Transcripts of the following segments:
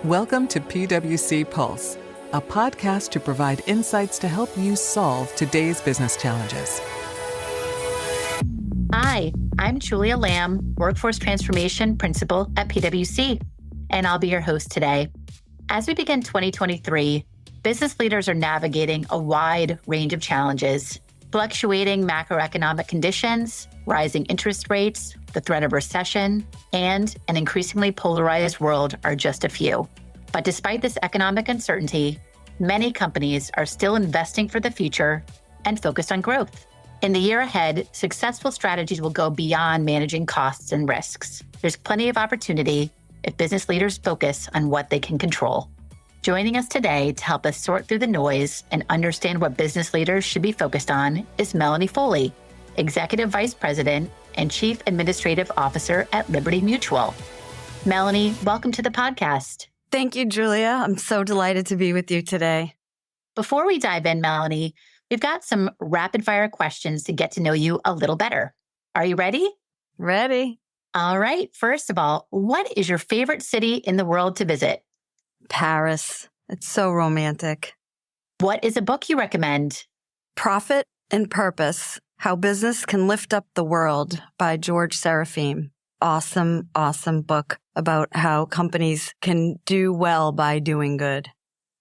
Welcome to PwC Pulse, a podcast to provide insights to help you solve today's business challenges. Hi, I'm Julia Lamb, Workforce Transformation Principal at PwC, and I'll be your host today. As we begin 2023, business leaders are navigating a wide range of challenges. Fluctuating macroeconomic conditions, rising interest rates, the threat of recession, and an increasingly polarized world are just a few. But despite this economic uncertainty, many companies are still investing for the future and focused on growth. In the year ahead, successful strategies will go beyond managing costs and risks. There's plenty of opportunity if business leaders focus on what they can control. Joining us today to help us sort through the noise and understand what business leaders should be focused on is Melanie Foley, Executive Vice President and Chief Administrative Officer at Liberty Mutual. Melanie, welcome to the podcast. Thank you, Julia. I'm so delighted to be with you today. Before we dive in, Melanie, we've got some rapid fire questions to get to know you a little better. Are you ready? Ready. All right. First of all, what is your favorite city in the world to visit? Paris. It's so romantic. What is a book you recommend? Profit and Purpose: How Business Can Lift Up the World by George Serafeim. Awesome, awesome book about how companies can do well by doing good.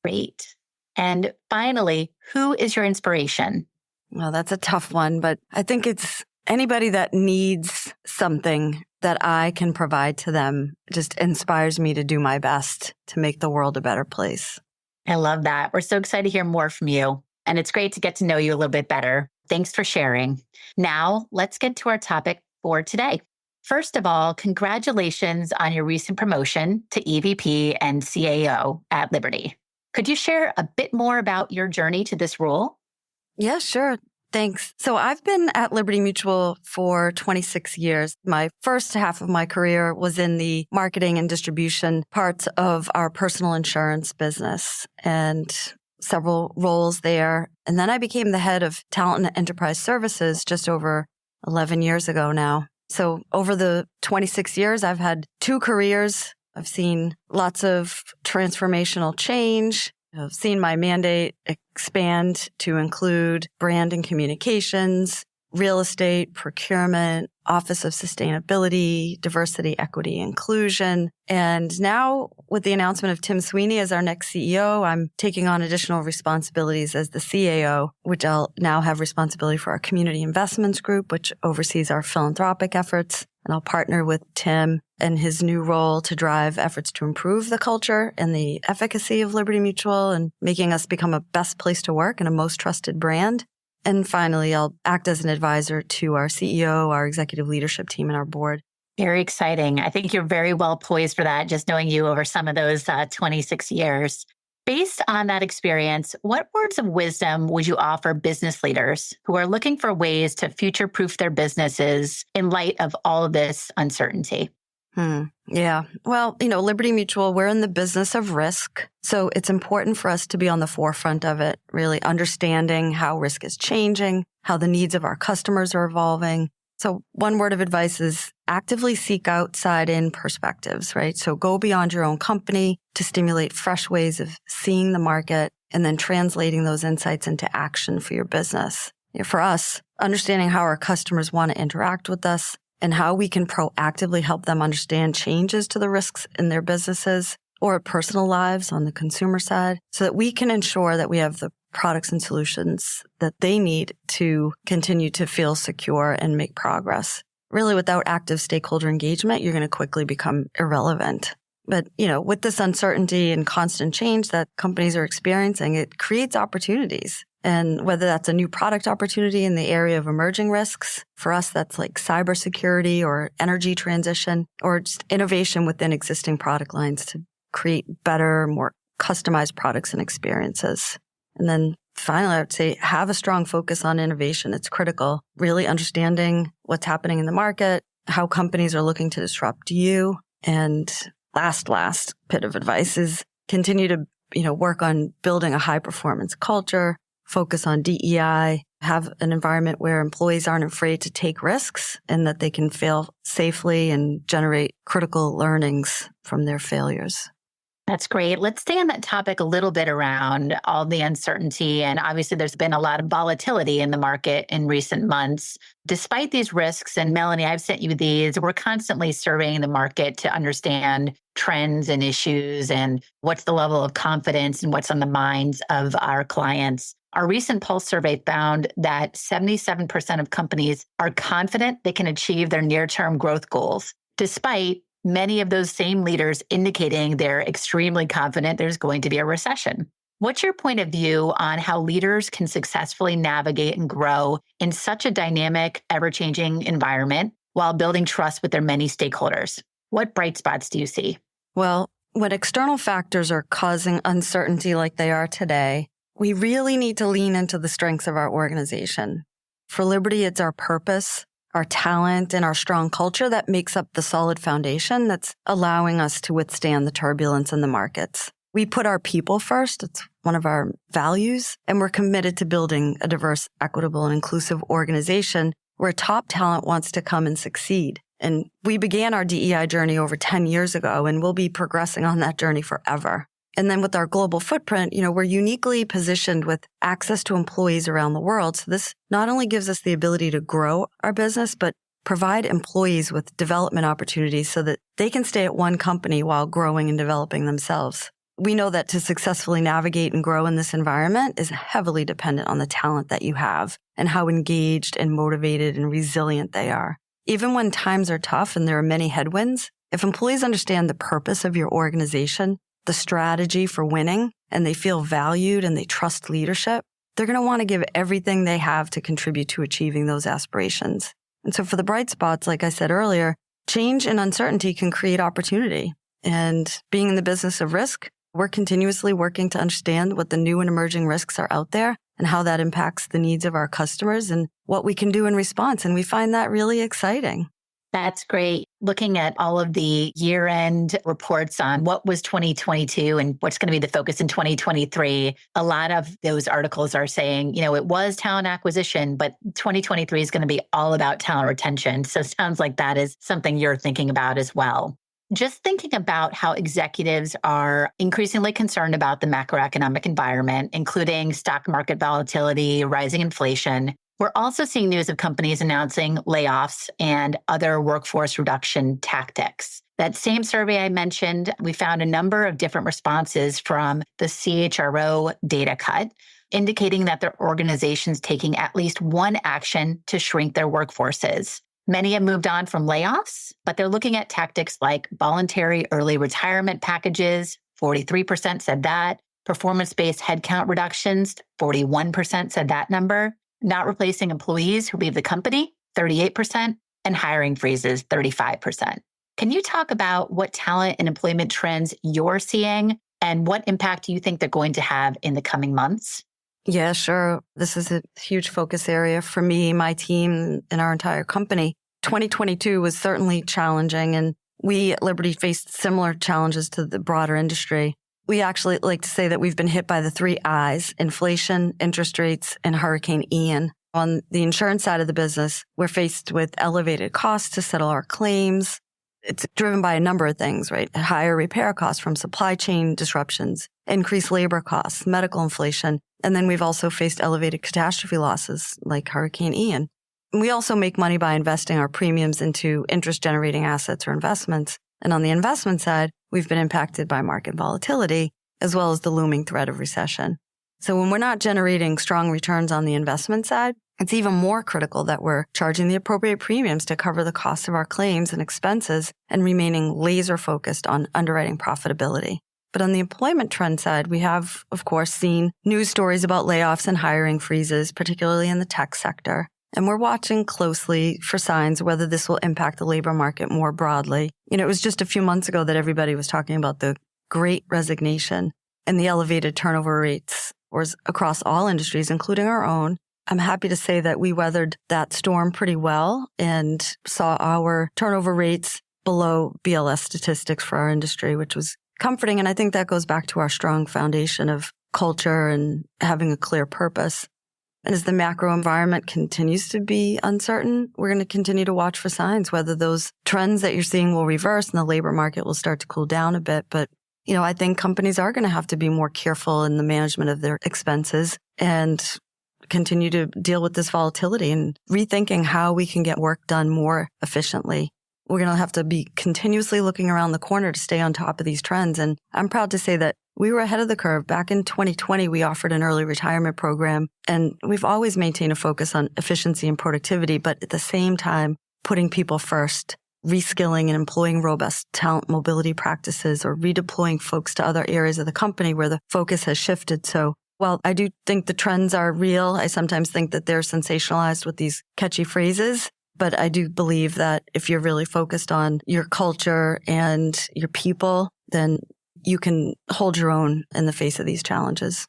Great. And finally, who is your inspiration? Well, that's a tough one, but I think it's anybody that needs something that I can provide to them. Just inspires me to do my best to make the world a better place. I love that. We're so excited to hear more from you. And it's great to get to know you a little bit better. Thanks for sharing. Now, let's get to our topic for today. First of all, congratulations on your recent promotion to EVP and CAO at Liberty. Could you share a bit more about your journey to this role? Yeah, sure. Thanks. So I've been at Liberty Mutual for 26 years. My first half of my career was in the marketing and distribution parts of our personal insurance business and several roles there. And then I became the head of talent and enterprise services just over 11 years ago now. So over the 26 years, I've had two careers. I've seen lots of transformational change. I've seen my mandate expand to include brand and communications, real estate, procurement, Office of Sustainability, Diversity, Equity, Inclusion. And now with the announcement of Tim Sweeney as our next CEO, I'm taking on additional responsibilities as the CAO, which I'll now have responsibility for our community investments group, which oversees our philanthropic efforts. And I'll partner with Tim and his new role to drive efforts to improve the culture and the efficacy of Liberty Mutual and making us become a best place to work and a most trusted brand. And finally, I'll act as an advisor to our CEO, our executive leadership team, and our board. Very exciting. I think you're very well poised for that, just knowing you over some of those 26 years. Based on that experience, what words of wisdom would you offer business leaders who are looking for ways to future-proof their businesses in light of all of this uncertainty? Yeah. Well, Liberty Mutual, we're in the business of risk. So it's important for us to be on the forefront of it, really understanding how risk is changing, how the needs of our customers are evolving. So one word of advice is actively seek outside-in perspectives, right? So go beyond your own company to stimulate fresh ways of seeing the market and then translating those insights into action for your business. For us, understanding how our customers want to interact with us and how we can proactively help them understand changes to the risks in their businesses or personal lives on the consumer side so that we can ensure that we have the products and solutions that they need to continue to feel secure and make progress. Really, without active stakeholder engagement, you're going to quickly become irrelevant. But, with this uncertainty and constant change that companies are experiencing, it creates opportunities. And whether that's a new product opportunity in the area of emerging risks, for us, that's like cybersecurity or energy transition, or just innovation within existing product lines to create better, more customized products and experiences. And then finally, I would say have a strong focus on innovation. It's critical. Really understanding what's happening in the market, how companies are looking to disrupt you. And last bit of advice is continue to, work on building a high performance culture, focus on DEI, have an environment where employees aren't afraid to take risks and that they can fail safely and generate critical learnings from their failures. That's great. Let's stay on that topic a little bit around all the uncertainty. And obviously, there's been a lot of volatility in the market in recent months. Despite these risks, and Melanie, I've sent you these, we're constantly surveying the market to understand trends and issues and what's the level of confidence and what's on the minds of our clients. Our recent Pulse survey found that 77% of companies are confident they can achieve their near-term growth goals, despite many of those same leaders indicating they're extremely confident there's going to be a recession. What's your point of view on how leaders can successfully navigate and grow in such a dynamic, ever-changing environment while building trust with their many stakeholders? What bright spots do you see? Well, when external factors are causing uncertainty like they are today, we really need to lean into the strengths of our organization. For Liberty, it's our purpose, our talent, and our strong culture that makes up the solid foundation that's allowing us to withstand the turbulence in the markets. We put our people first. It's one of our values, and we're committed to building a diverse, equitable, and inclusive organization where top talent wants to come and succeed. And we began our DEI journey over 10 years ago, and we'll be progressing on that journey forever. And then with our global footprint, we're uniquely positioned with access to employees around the world. So this not only gives us the ability to grow our business, but provide employees with development opportunities so that they can stay at one company while growing and developing themselves. We know that to successfully navigate and grow in this environment is heavily dependent on the talent that you have and how engaged and motivated and resilient they are. Even when times are tough and there are many headwinds, if employees understand the purpose of your organization, the strategy for winning, and they feel valued and they trust leadership, they're going to want to give everything they have to contribute to achieving those aspirations. And so for the bright spots, like I said earlier, change and uncertainty can create opportunity. And being in the business of risk, we're continuously working to understand what the new and emerging risks are out there and how that impacts the needs of our customers and what we can do in response. And we find that really exciting. That's great. Looking at all of the year-end reports on what was 2022 and what's going to be the focus in 2023, a lot of those articles are saying, it was talent acquisition, but 2023 is going to be all about talent retention. So it sounds like that is something you're thinking about as well. Just thinking about how executives are increasingly concerned about the macroeconomic environment, including stock market volatility, rising inflation. We're also seeing news of companies announcing layoffs and other workforce reduction tactics. That same survey I mentioned, we found a number of different responses from the CHRO data cut, indicating that their organization's taking at least one action to shrink their workforces. Many have moved on from layoffs, but they're looking at tactics like voluntary early retirement packages, 43% said that, performance-based headcount reductions, 41% said that number, not replacing employees who leave the company, 38%, and hiring freezes, 35%. Can you talk about what talent and employment trends you're seeing and what impact you think they're going to have in the coming months? Yeah, sure. This is a huge focus area for me, my team, and our entire company. 2022 was certainly challenging, and we at Liberty faced similar challenges to the broader industry. We actually like to say that we've been hit by the 3 I's: inflation, interest rates, and Hurricane Ian. On the insurance side of the business, we're faced with elevated costs to settle our claims. It's driven by a number of things, right? Higher repair costs from supply chain disruptions, increased labor costs, medical inflation. And then we've also faced elevated catastrophe losses like Hurricane Ian. And we also make money by investing our premiums into interest-generating assets or investments. And on the investment side, we've been impacted by market volatility as well as the looming threat of recession. So when we're not generating strong returns on the investment side, it's even more critical that we're charging the appropriate premiums to cover the costs of our claims and expenses and remaining laser-focused on underwriting profitability. But on the employment trend side, we have, of course, seen news stories about layoffs and hiring freezes, particularly in the tech sector. And we're watching closely for signs whether this will impact the labor market more broadly. It was just a few months ago that everybody was talking about the Great Resignation and the elevated turnover rates across all industries, including our own. I'm happy to say that we weathered that storm pretty well and saw our turnover rates below BLS statistics for our industry, which was comforting. And I think that goes back to our strong foundation of culture and having a clear purpose. And as the macro environment continues to be uncertain, we're going to continue to watch for signs, whether those trends that you're seeing will reverse and the labor market will start to cool down a bit. But, I think companies are going to have to be more careful in the management of their expenses and continue to deal with this volatility and rethinking how we can get work done more efficiently. We're going to have to be continuously looking around the corner to stay on top of these trends. And I'm proud to say that we were ahead of the curve. Back in 2020, we offered an early retirement program, and we've always maintained a focus on efficiency and productivity, but at the same time, putting people first, reskilling and employing robust talent mobility practices, or redeploying folks to other areas of the company where the focus has shifted. So while I do think the trends are real, I sometimes think that they're sensationalized with these catchy phrases. But I do believe that if you're really focused on your culture and your people, then you can hold your own in the face of these challenges.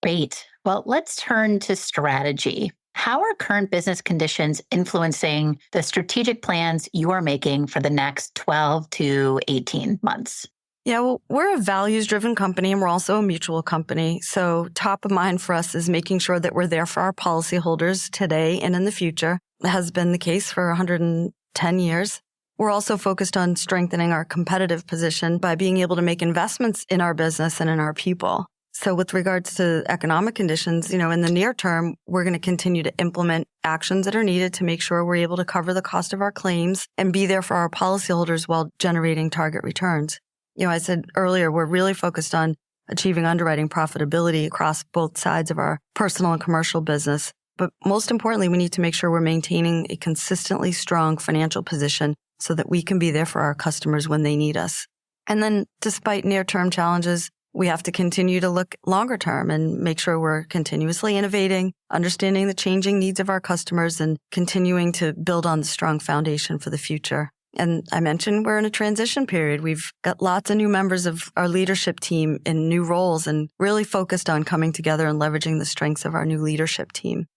Great. Well, let's turn to strategy. How are current business conditions influencing the strategic plans you are making for the next 12 to 18 months? Yeah, well, we're a values-driven company and we're also a mutual company. So top of mind for us is making sure that we're there for our policyholders today and in the future. It has been the case for 110 years. We're also focused on strengthening our competitive position by being able to make investments in our business and in our people. So with regards to economic conditions, in the near term, we're going to continue to implement actions that are needed to make sure we're able to cover the cost of our claims and be there for our policyholders while generating target returns. I said earlier, we're really focused on achieving underwriting profitability across both sides of our personal and commercial business. But most importantly, we need to make sure we're maintaining a consistently strong financial position so that we can be there for our customers when they need us. And then despite near-term challenges, we have to continue to look longer term and make sure we're continuously innovating, understanding the changing needs of our customers, and continuing to build on the strong foundation for the future. And I mentioned we're in a transition period. We've got lots of new members of our leadership team in new roles and really focused on coming together and leveraging the strengths of our new leadership team.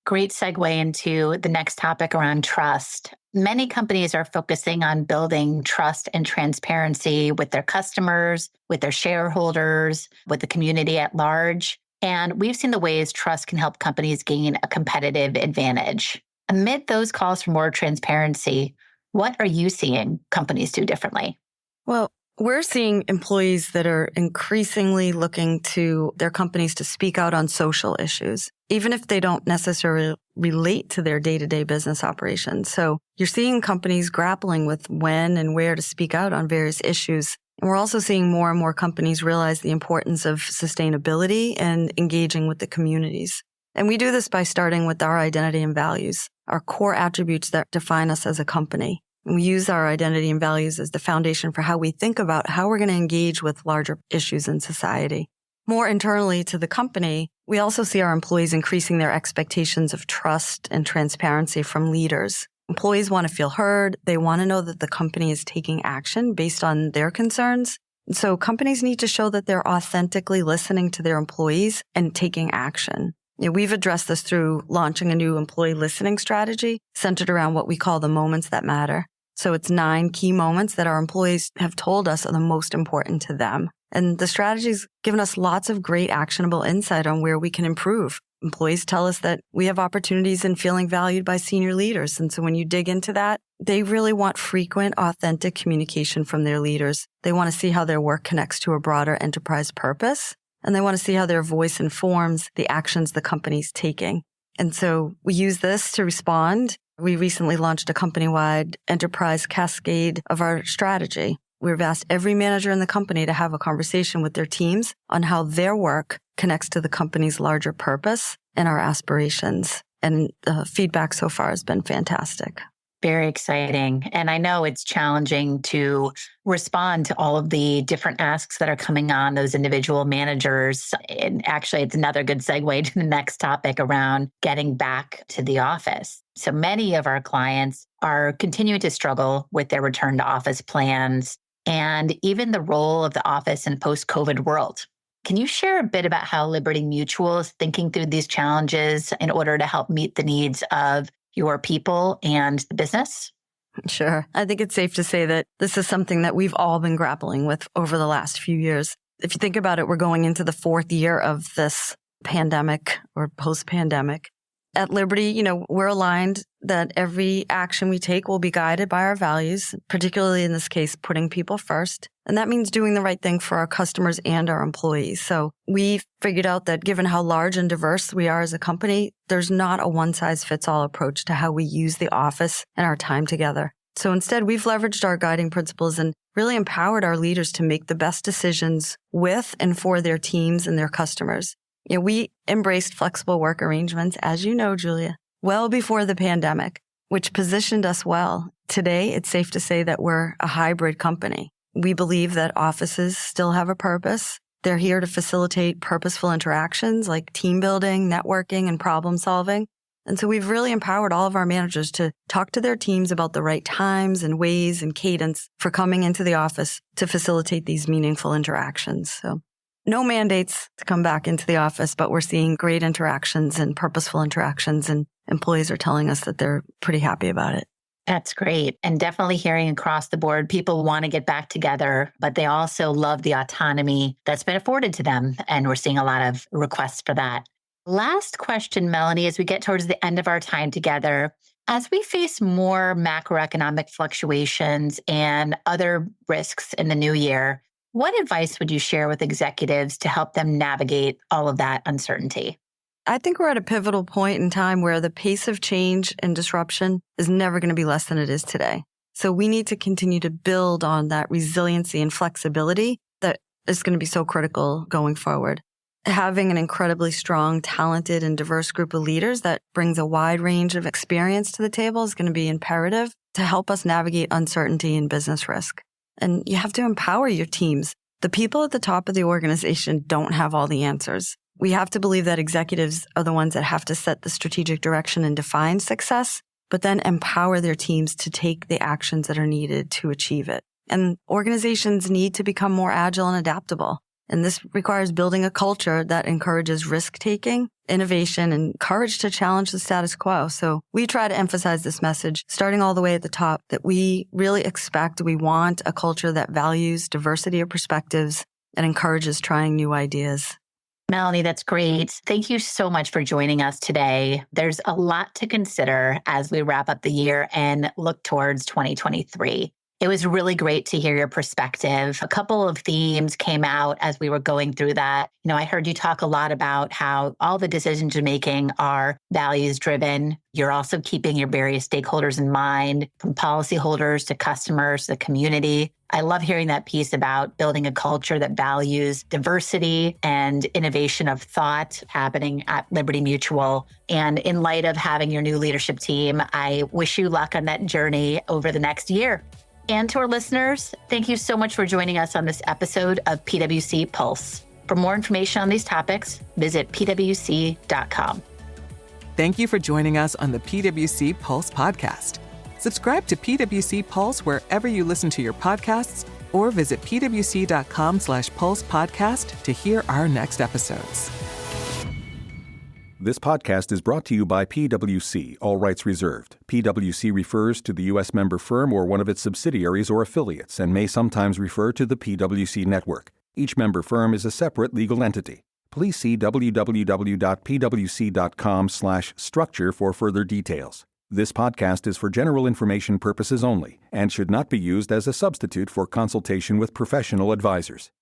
Great segue into the next topic around trust. Many companies are focusing on building trust and transparency with their customers, with their shareholders, with the community at large. And we've seen the ways trust can help companies gain a competitive advantage. Amid those calls for more transparency, what are you seeing companies do differently? Well, we're seeing employees that are increasingly looking to their companies to speak out on social issues, even if they don't necessarily relate to their day-to-day business operations. So you're seeing companies grappling with when and where to speak out on various issues. And we're also seeing more and more companies realize the importance of sustainability and engaging with the communities. And we do this by starting with our identity and values, our core attributes that define us as a company. And we use our identity and values as the foundation for how we think about how we're going to engage with larger issues in society. More internally to the company, we also see our employees increasing their expectations of trust and transparency from leaders. Employees want to feel heard. They want to know that the company is taking action based on their concerns. And so companies need to show that they're authentically listening to their employees and taking action. We've addressed this through launching a new employee listening strategy centered around what we call the moments that matter. So it's 9 key moments that our employees have told us are the most important to them. And the strategy's given us lots of great actionable insight on where we can improve. Employees tell us that we have opportunities in feeling valued by senior leaders. And so when you dig into that, they really want frequent, authentic communication from their leaders. They want to see how their work connects to a broader enterprise purpose. And they want to see how their voice informs the actions the company's taking. And so we use this to respond. We recently launched a company-wide enterprise cascade of our strategy. We've asked every manager in the company to have a conversation with their teams on how their work connects to the company's larger purpose and our aspirations. And the feedback so far has been fantastic. Very exciting. And I know it's challenging to respond to all of the different asks that are coming on those individual managers. And actually, it's another good segue to the next topic around getting back to the office. So many of our clients are continuing to struggle with their return to office plans and even the role of the office in a post-COVID world. Can you share a bit about how Liberty Mutual is thinking through these challenges in order to help meet the needs of your people and the business? Sure. I think it's safe to say that this is something that we've all been grappling with over the last few years. If you think about it, we're going into the 4th year of this pandemic or post-pandemic. At Liberty, we're aligned that every action we take will be guided by our values, particularly in this case, putting people first. And that means doing the right thing for our customers and our employees. So we figured out that given how large and diverse we are as a company, there's not a one-size-fits-all approach to how we use the office and our time together. So instead, we've leveraged our guiding principles and really empowered our leaders to make the best decisions with and for their teams and their customers. We embraced flexible work arrangements, as you know, Julia, well before the pandemic, which positioned us well. Today, it's safe to say that we're a hybrid company. We believe that offices still have a purpose. They're here to facilitate purposeful interactions like team building, networking, and problem solving. And so we've really empowered all of our managers to talk to their teams about the right times and ways and cadence for coming into the office to facilitate these meaningful interactions. So no mandates to come back into the office, but we're seeing great interactions and purposeful interactions, and employees are telling us that they're pretty happy about it. That's great. And definitely hearing across the board, people want to get back together, but they also love the autonomy that's been afforded to them. And we're seeing a lot of requests for that. Last question, Melanie, as we get towards the end of our time together, as we face more macroeconomic fluctuations and other risks in the new year, what advice would you share with executives to help them navigate all of that uncertainty? I think we're at a pivotal point in time where the pace of change and disruption is never going to be less than it is today. So we need to continue to build on that resiliency and flexibility that is going to be so critical going forward. Having an incredibly strong, talented, and diverse group of leaders that brings a wide range of experience to the table is going to be imperative to help us navigate uncertainty and business risk. And you have to empower your teams. The people at the top of the organization don't have all the answers. We have to believe that executives are the ones that have to set the strategic direction and define success, but then empower their teams to take the actions that are needed to achieve it. And organizations need to become more agile and adaptable. And this requires building a culture that encourages risk-taking, innovation, and courage to challenge the status quo. So we try to emphasize this message, starting all the way at the top, that we really we want a culture that values diversity of perspectives and encourages trying new ideas. Melanie, that's great. Thank you so much for joining us today. There's a lot to consider as we wrap up the year and look towards 2023. It was really great to hear your perspective. A couple of themes came out as we were going through that. I heard you talk a lot about how all the decisions you're making are values driven. You're also keeping your various stakeholders in mind, from policyholders to customers, to the community. I love hearing that piece about building a culture that values diversity and innovation of thought happening at Liberty Mutual. And in light of having your new leadership team, I wish you luck on that journey over the next year. And to our listeners, thank you so much for joining us on this episode of PwC Pulse. For more information on these topics, visit pwc.com. Thank you for joining us on the PwC Pulse podcast. Subscribe to PwC Pulse wherever you listen to your podcasts, or visit pwc.com/Pulse podcast to hear our next episodes. This podcast is brought to you by PwC, all rights reserved. PwC refers to the U.S. member firm or one of its subsidiaries or affiliates and may sometimes refer to the PwC network. Each member firm is a separate legal entity. Please see www.pwc.com/structure for further details. This podcast is for general information purposes only and should not be used as a substitute for consultation with professional advisors.